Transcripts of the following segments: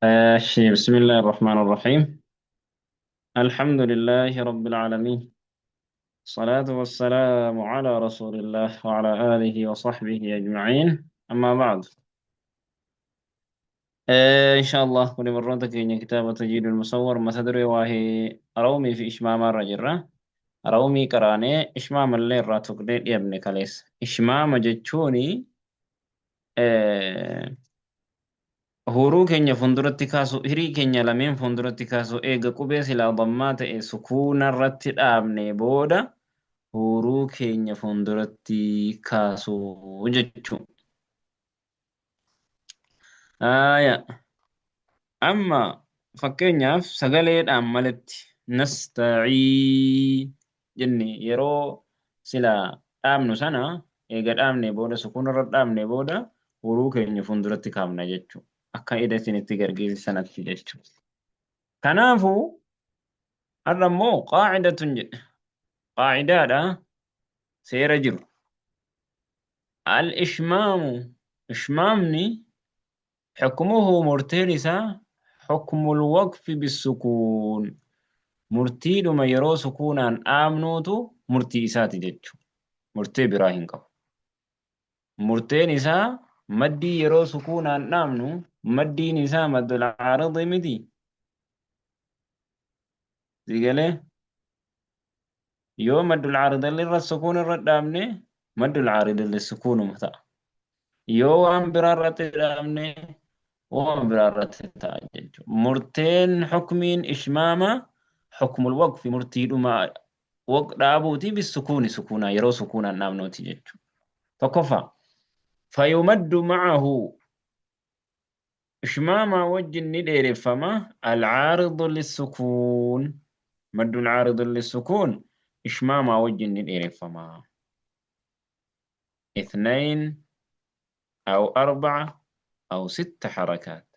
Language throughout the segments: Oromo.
بسم الله الرحمن الرحيم. الحمد لله رب العالمين. الصلاة والسلام على رسول الله وعلى آله وصحبه أجمعين، أما بعد. إن شاء الله كل مرة تكين كتاب تجيد المصور مسدر واهي أرومي في إشمام الرجرة. أرومي قراني إشمام اللي راتق ديت يا ابن كاليس إشمام جتشوني. Huruu keenya fuulduratti kaasu, hirii keenya lameen fuulduratti kaasu, eega qubee silaa dhammaa ta'e sukuuna irratti dhaabne booda huruu keenya fuulduratti kaasu jechuudha. Amma fakkeenyaaf sagaleedhaan malatti nasta'ii jenne yeroo silaa dhaabnu sana eega dhaabne booda sukuuna irra dhaabne booda huruu keenya fuulduratti kaafna jechuudha. Akka ida isinitti gargaaranatti jechuudha. Kanaafuu har'a immoo qaacidatun jedhe. Qaacidaadha seera jiru. Al-ishmaamu ishmaamni xukmuhu murteen isaa xukmul waqfi bisukuun murtiidhuma yeroo sukuunaan dhaabnuutu murtii isaati jechuudha. Murtee biraa hin qabu. Murteen isaa maddii yeroo sukuunaan dhaabnu maddiin isaa maddul caaridii miti. Sigalee yoo maddul caaridii irra sukuun irra dhaabne maddul caaridii sukuunuma ta'a. Yoo waan biraa irratti dhaabne waan biraa irratti ta'a jechuudha. Murteen xukmiin ishmaama xukmul waqfi murtiidhuma dhaabuuti bisukuuni sukuunaa yeroo sukuunaan dhaabnuuti jechuudha. Tokkoffaa فيمد معه إشماما وجن ندير فما العارض للسكون مد العارض للسكون إشماما وجن ندير فما 2 أو 4 أو 6 حركات.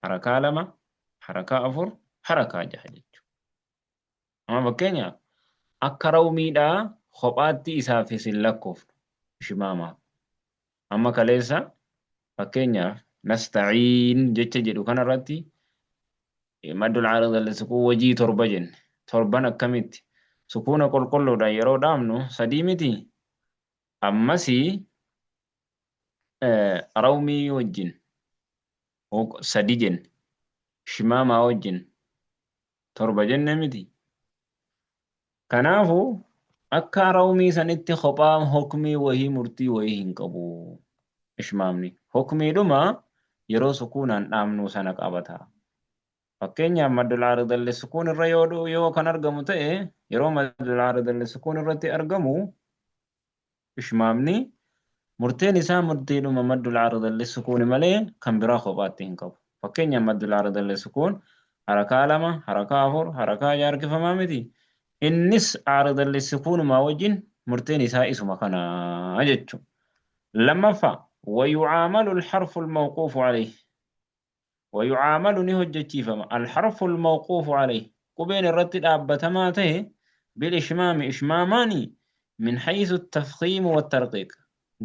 حركة لما حركة أفر حركة جهد. أما بكينيا أكرو ميدا خباتي إسافي سلكوف إشماما. Amma kaleessa fakkeenyaaf nasta'iin jecha jedhu kanarratti maddul caaridii lisukuu wajii torba jenne. Torban akkamitti sukuuna qulqulluudhaan yeroo dhaabnu sadii miti. Ammasii rawmii wajjin sadi jenne. Shimaamaa wajjin torba jenne miti. Kanaafuu akka rawmii sanitti kophaa hukmii wahii murtii wahii hin qabu. Ishmaamni hukmiidhuma yeroo sukuunaan dhaabnu sana qabata. Fakkeenyaaf maddul caaridii sukuun irra yoo kan argamu ta'e yeroo maddul caaridii sukuun irratti argamu ishmaamni murteen isaa murtiidhuma maddul caaridii sukuuni malee kan biraa kophaatti hin qabu. Fakkeenyaaf maddul caaridii sukuun harakaa 2 harakaa 4 harakaa 6 harkifamaa miti. Innis caaridii sukuunumaa wajjin murteen isaa isuma kana jechuudha. Lammaffaa ويعامل الحرف الموقوف عليه. ويعامل نهج فما الحرف الموقوف عليه قبين الرتد أبتماته بالإشمام إشماماني من حيث التفخيم والترقيق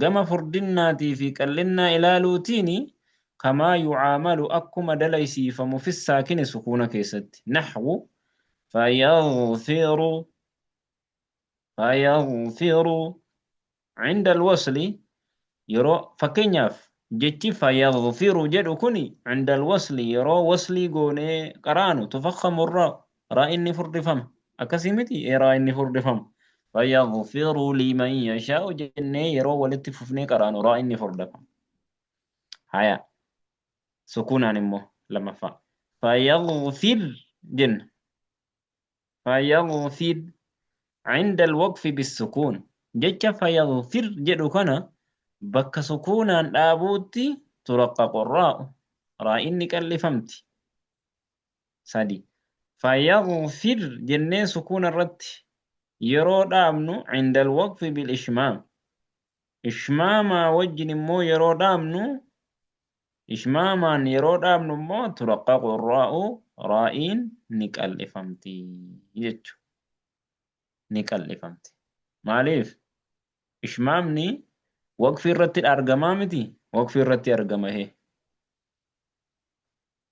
قام فردناتي في كلنا إلى لوتيني كما يعامل أكما دليسي فمفي الساكن سكون كيست نحو فيغفر عند الوصل يرو فكينياف جتي فيغفر جدو كوني عند الوصل يرو وصلي قوني قرانو تفخم الراء راء إني فرد فم أكسيمتي راء إني فرد فم فيغفر لمن يشاء جني يرو ولتففني قرانو راء إني فرد فم هيا سكون نمو لما فا فيغفر جن فيغفر عند الوقف بالسكون جتي فيغفر جدو كنا bakka sukuunaan dhaabuutti turaqqaqu raa'u raa'inni qallifamti. 3 fayaghfir jennee sukuuna irratti yeroo dhaabnu عند الوقف بالإشمام ishmaamaa wajjin immoo yeroo dhaabnu ishmaamaan yeroo dhaabnu immoo turaqqaqu raa'u raa'iin ni qallifamti jechuudha. Ni qallifamti. Maaliif ishmaamni waqfii irratti argamaa miti. Waqfii irratti argama hee.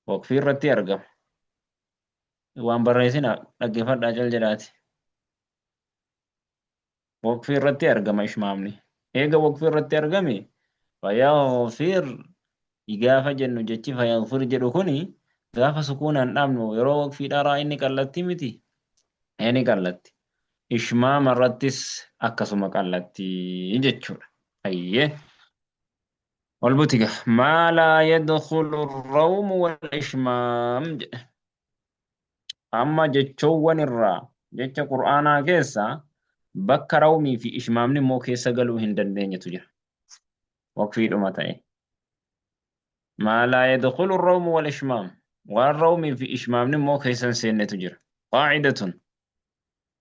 waqfii irratti argama. Waan barreessina dhaggeeffadhaa jal jedhaati. Waqfii irratti argama ishmaamni. Eega waqfii irratti argame fayaghfir gaafa jennu jechi fayaghfir jedhu kuni gaafa sukuunaan dhaabnu yeroo waqfii dharaa inni qallatti miti. Inni qallatti. Ishmaama irrattis akkasuma qallatti jechuudha. Ayyee. والبوتيكا ما لا يدخل الروم والإشمام أما جتشوان الرا جتش قرآنا كيسا بك رومي في إشمام نمو كيسا قالوا هندن تجر وقفي الأمتين ما لا يدخل الروم والإشمام والرومي في إشمام نمو كيسا سين تجر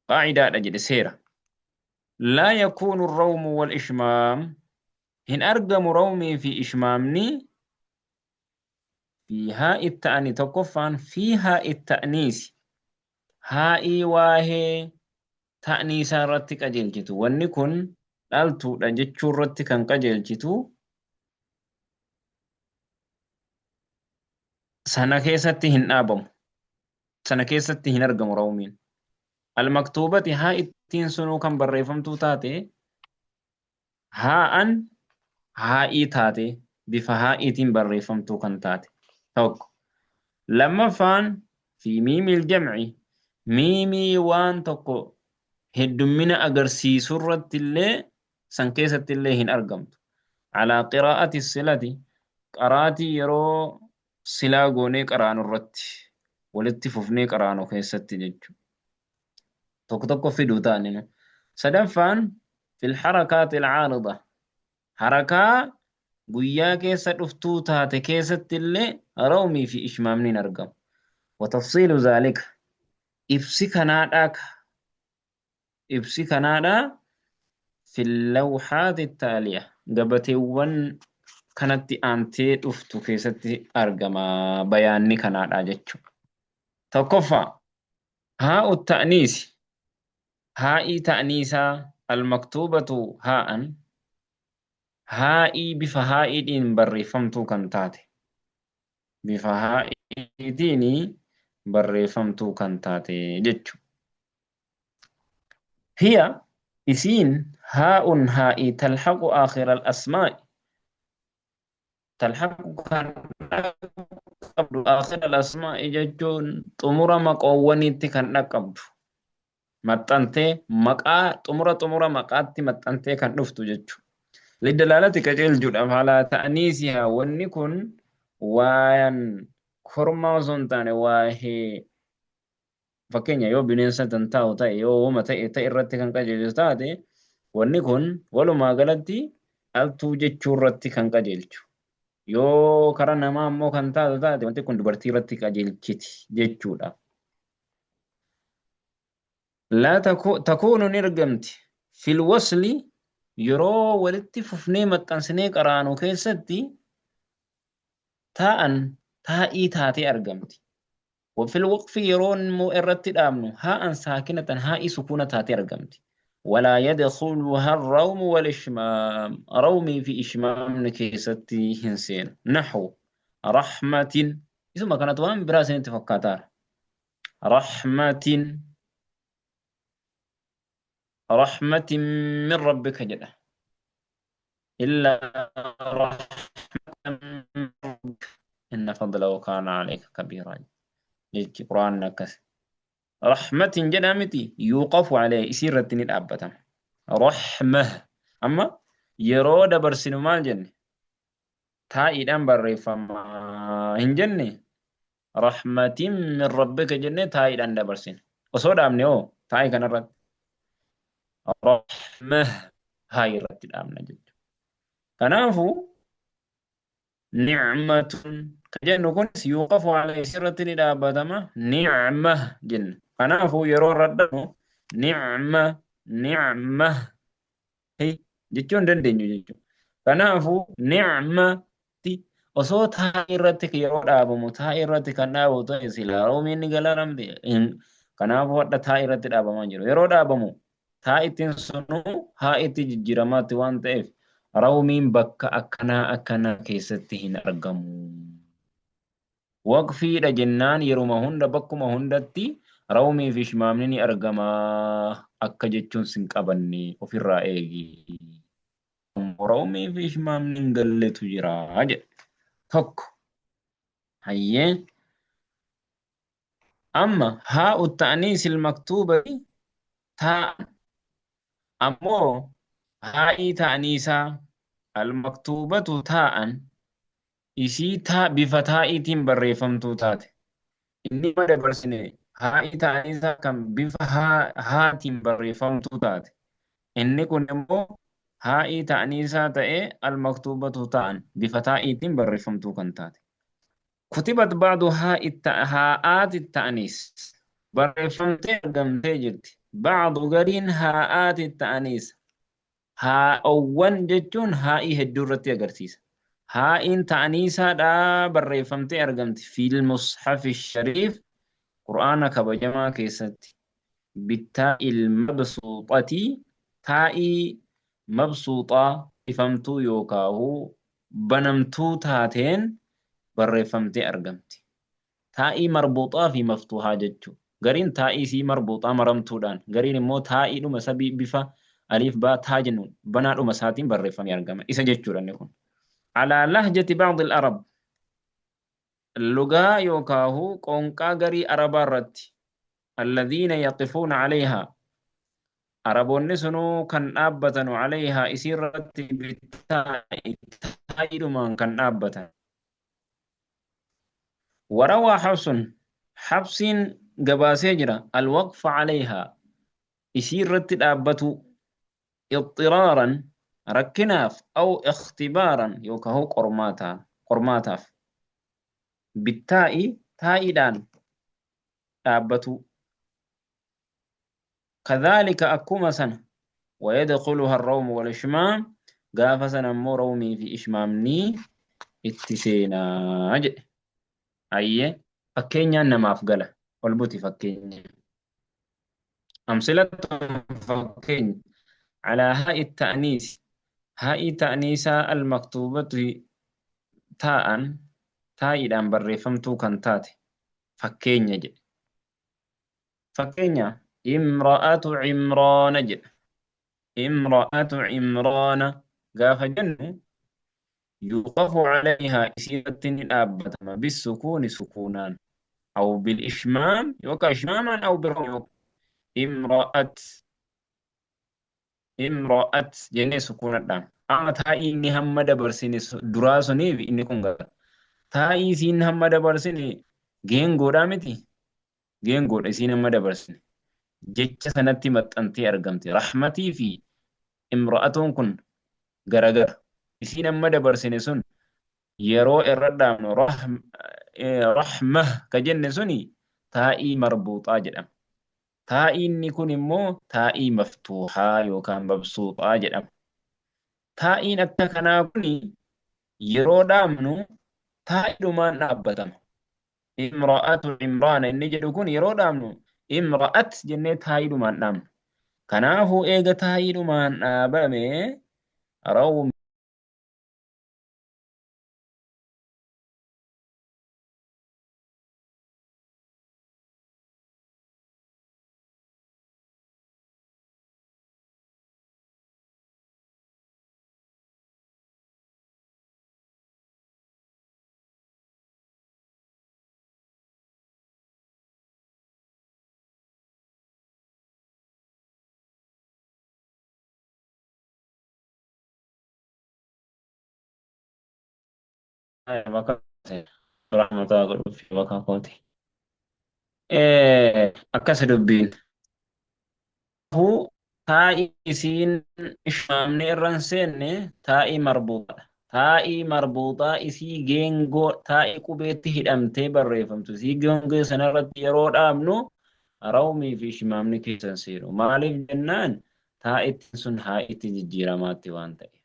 قاعدة أجل سيرة لا يكون الروم والإشمام هن أرقم رومي في إشمامني في هاء التأني تقفان في هاء التأنيس هائي واهي تأنيسا رتك أجلجتو ونكن ألتو لجتشو رتك أجلجتو سنكيستهن آبم سنكيستهن أرقم رومين المكتوبة هاء التين سنو كان بريفمتو تاتي هاء هائي تاتي بفا هائيتين بريفمتو كان تاتي توك لما فان في ميم الجمع ميمي وان توكو هدمنا أغرسي سورة اللي سنكيسة اللي هن أرقمت على قراءة الصلة قراتي يرو صلا قوني قران الرت ولتففني قرانو كيسة ججو توك توكو في دوتاننا سدفان في الحركات العارضة حركة قويا كيسة افتو تاتي كيسة اللي رومي في إشمامني نرقم وتفصيل ذلك إبسي كنادا في اللوحات التالية قبتيوان كانت أنتي افتو كيسة أرقم بياني كنادا جتشو توقفا هاء التأنيس هاء تأنيسا المكتوبة هاء هائي بفهائي دين بريفمتو كنتاتي بفهائي ديني بريفمتو كنتاتي جتشو هي إسين هاء هائي تلحق آخر الأسماء تلحق قبل آخر الأسماء جتشون تمر مقواني تكن قبل متانتي مقا تمر مقاتي متانتي كان نفتو جتشو للدلالة كجيل جود على تأنيسها ونكن وان كرما زنتان واهي فكين يو بنيسا تنتاو تاي يو وما تاي الرتي كان كجيل تاتي ونكن ولو ما قلتي ألتو جتشو الرتي كان كجيل يو كرانا ما مو كان تاتي وانت كن دبرتي رتي كجيل كيتي جتشو لا تكون نرقمتي في الوصل yeroo walitti fufnee maxxansinee qaraanu keessatti taa'ii taatee argamti. Wafil waqfi yeroo immoo irratti dhaabnu haa'an saakinatan haa'ii sukuuna taatee argamti. ولا يدخلها الروم والإشمام رومي في إشمام كيستي هنسين نحو رحمة اسمها كانت وان براسين تفكاتار رحمة من ربك جدا إلا رحمة من ربك إن فضله كان عليك كبيرا يجي قرآن نكس رحمة جنامتي يوقف عليه يصير التنين أبتا رحمة أما يرود برسنو مال جنة تائد أنبر فما هنجنة رحمة من ربك جنة تائد أنبر برسن وصود أمني تائد كان الرد رحمة هاي الرد الأمن جد كنافو نعمة كجن كن يوقف على سرة الإدابة نعمة جن كنافو يرو ردنو نعمة هي جتون دندنيو جتون كنافو نعمة تي وصوت هاي الرد يرو دابمو هاي الرد كنافو تيسيلا رومين غلارم دي كنافو ودت هاي الرد دابما جرو يرو دابمو taa ittiin sunu haa itti jijjiiramaatti waan ta'eef rawmiin bakka akkanaa keessatti hin argamu. waqfiidha jennaan yeruma hunda bakkuma hundatti rawmii fi ishmaamni ni argamaa akka jechuun sin qabanne ofirraa eegi. Rawmii fi ishmaamni hin galletu jira jedhe tokko. Hayyee amma haa'u ta'aniis ilmaktuubati taa'an ammoo haa'ii ta'aniisaa almaktuubatu taa'an isii bifa taa'iitiin barreeffamtuu taate. Inni dabarsine haa'ii ta'aniisaa kan bifa haatiin barreeffamtuu taate. Inni kun immoo haa'ii ta'aniisaa ta'ee almaktuubatu ta'an bifa taa'iitiin barreeffamtuu kan taate. كتبت بعض هاءات التأنيث barreeffamtee argamtee jirti. بعض gariin هاءات التأنيث haa'awwan jechuun haa'ii hedduu irratti agarsiisa. Haa'iin ta'aniisaadhaa barreeffamtee argamti. Fil mushafi shariif qur'aana kabajamaa keessatti bittaa'il mabsuuxatii taa'ii mabsuuxaa ifamtuu yookaahuu banamtuu taateen barreeffamtee argamti. Taa'ii marbuuxaa fi maftuuhaa jechuudha. Gariin taa'ii sii marbuuxaa maramtuudhaan, gariin immoo taa'iidhuma isa bifa aliif baa taa jennuun banaadhuma isaatiin barreeffamee argama. Isa jechuudha inni kun. Alaa lahjati ba'd arab lugaa yookaahuu qoonqaa garii arabaa irratti alladhiina yaqifuuna calayhaa araboonni sunuu kan dhaabbatan calayhaa isii irratti taa'iidhumaan kan dhaabbatan. وروى حفص قباسي جرا الوقف عليها يصير رتد أبتو اضطرارا ركناف أو اختبارا يوكهو قرماتاف بالتاء تائدان أبتو كذلك أكوما سنة ويدخلها الروم والإشمام قافة نمو رومي في إشمامني اتسينا أجل Ayyee fakkeenyaan namaaf gala ol buti fakkeenya. Amsilatun fakkeenya alaa haa'i ta'aniis haa'ii ta'aniisaa almaktuubatu taa'an taa'iidhaan barreeffamtuu kan taate fakkeenya jedhe. Fakkeenya imra'atu cimraana jedha. Imra'atu cimraana gaafa jennu يوقف عليها إسيرة الأبتم بالسكون سكونان أو بالإشمام يوقع إشماما أو بالرمي امرأة جنة سكون الدم أما تاي إني هم دبرسيني دراسوني في إني كونغا تاي سين هم دبرسيني جين غورامتي جين غور إسين هم دبرسيني جتة سنتي متأنتي أرقمتي رحمتي في امرأة كن غرغر isiin amma dabarsine sun yeroo irra dhaabnu rahma ka jenne suni taa'ii marbuuxaa jedhama. Taa'iinni kun immoo taa'ii maftuuhaa yookaan mabsuuxaa jedhama. Taa'iin akka kanaa kun yeroo dhaabnu taa'iidhumaan dhaabbatama. Imra'atu cimraana inni jedhu kun yeroo dhaabnu imra'at jennee taa'iidhumaan dhaabnu. Kanaafuu eega taa'iidhumaan dhaabame rawmi rahmataa godhuuf bakka kooti. Akkas dubbiin. Taa'ii isiin ishmaamni irra hin seenne taa'ii marbuuxaadha. Taa'ii marbuuxaa isii geengoo taa'ii qubeetti hidhamtee barreeffamtu. Isii geengoo sanarratti yeroo dhaabnu rawmii fi ishmaamni keessa hin seenu. Maaliif jennaan taa'ittiin sun haa'itti jijjiiramaatti waan ta'e.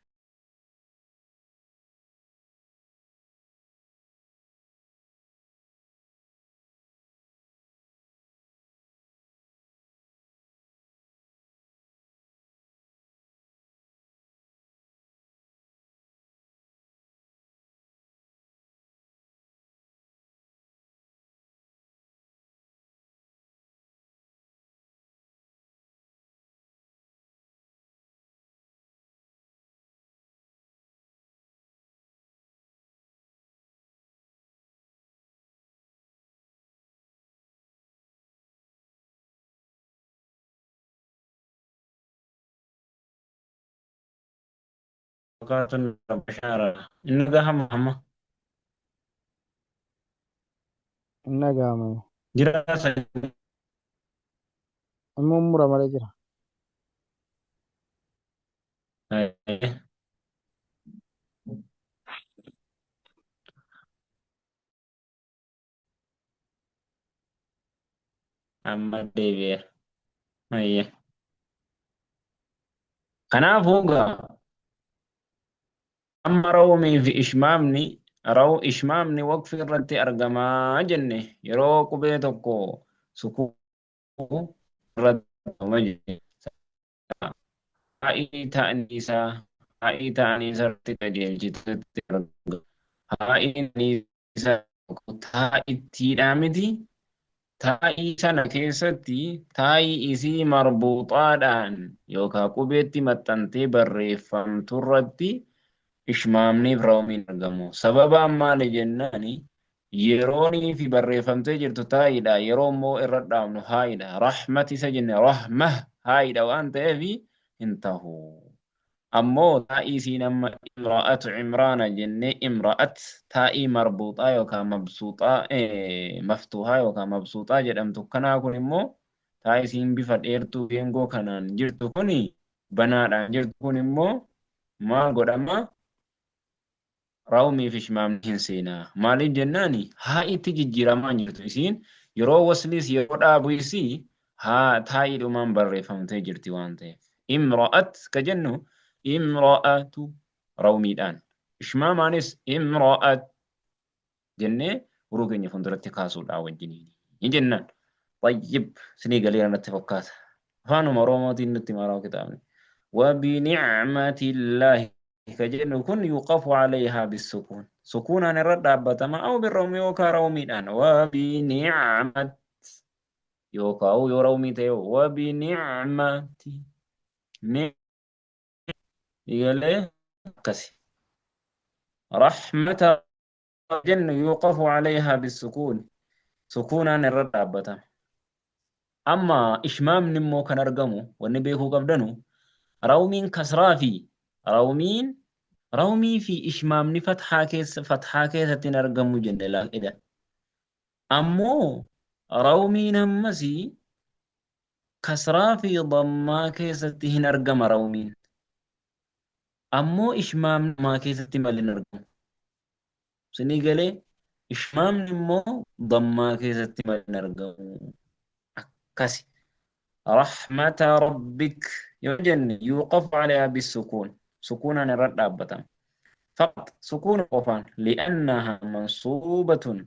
وبركاته بشارة إنك هم هم Nagahame. جراسة Immoo muramalee jira. أما ديبير أيه kanaafuu amma rawmii fi ishmaamni waqfi irratti argamaa jenne yeroo qubee tokko sukuu irratti haa'ii ta'anii irratti qajeelchitutti argama. Haa'iin isaa taa'ittiidhaa miti. Taa'ii sana keessatti taa'ii isii marbuuxaadhaan yookaan qubeetti maxxantee barreeffamtu irratti ishmaamniif rawmiin argamu. Sababaan maali jennaani yeroonii fi barreeffamtee jirtu taa'iidha. Yeroo immoo irra dhaabnu haa'idha. Rahmat isa jenne rahmah haa'idha waan ta'eef hin tahu. Ammoo taa'ii isiin amma imra'atu cimraana jennee imra'at taa'ii marbuuxaa yookaan mabsuuxaa maftuuhaa yookaan mabsuuxaa jedhamtu. Kanaa kun immoo taa'ii isiin bifa dheertuu geengoo kanaan jirtu kuni banaadhaan jirtu kun immoo maal godhama? Rawmii fi ishmaamni hin seenaa. Maaliif jennaani haa'itti jijjiiramaa jirtu isiin yeroo wasliis yeroo dhaabuisii taa'iidhumaan barreeffamtee jirti waan ta'eef. Imra'at ka jennu imra'atu rawmiidhaan. Ishmaamaanis imra'at jennee uruu keenya fuulduratti kaasuudhaan wajjiniin. Ni jennaan. Tayyib sinii galee natti fakkaata. Afaanuma Oromootiin nutti maaraa kitaabni. وبنعمة الله كجن كن يوقف عليها بالسكون سكون أنا رد أبتما أو بالروم يوكا رومي الآن وبنعمة يوكا أو يرومي تيو وبنعمة يقول كسي رحمة جن يوقف عليها بالسكون سكون أنا رد أبتما أما إشمام نمو كان أرقمو ونبيهو قبدنو رومين كسرافي رومي في إشمامني فتحا كيس تنرقم جندلا إذا أمو رومي نمسي كسرافي ضما كيس تهنرقم رومين أمو إشمام ما كيس تمال نرقم سني قالي إشمام نمو ضما كيس تمال نرقم كسي رحمة ربك يجن يوقف عليها بالسكون سكونا رد أبتا فقط سكون قفان لأنها منصوبة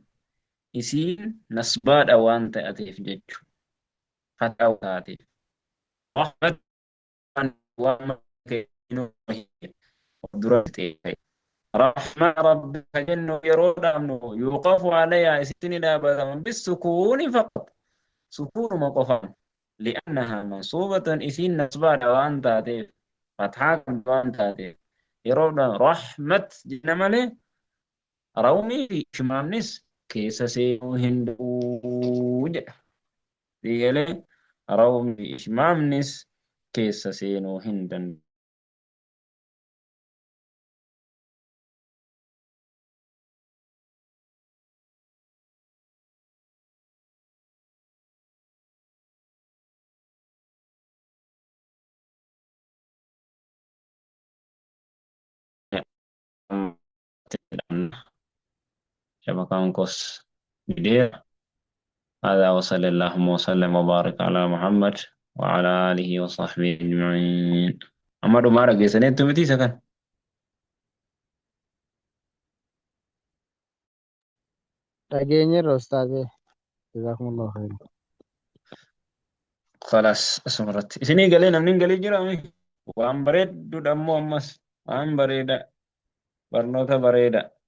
إسين نسبات أوان تأتيف جج فتاو تأتيف رحمة وما كينو رحمة ربك جن يرود أمنه يوقف عليها إسين أبتا بالسكون فقط سكون مقفان لأنها منصوبة إسين نسبة دوان تاتيف فتحة دوان تاتيف يرونا رحمة جنمالي رومي شمامنس كيسا سيو هندوج ديالي رومي شمامنس كيسا سينو هندن شبكة كوس جديد هذا وصلى اللهم وسلم وبارك على محمد وعلى آله وصحبه أجمعين أما دمارا جيسانين تمتي سكن Dhageenyerra ustaazee. Jazakumullahu khairan. خلاص اسمرت إسني قالين منين قالي جرامي وأم بريد دود أمو أمس وأم بريدة برنوتا بريدة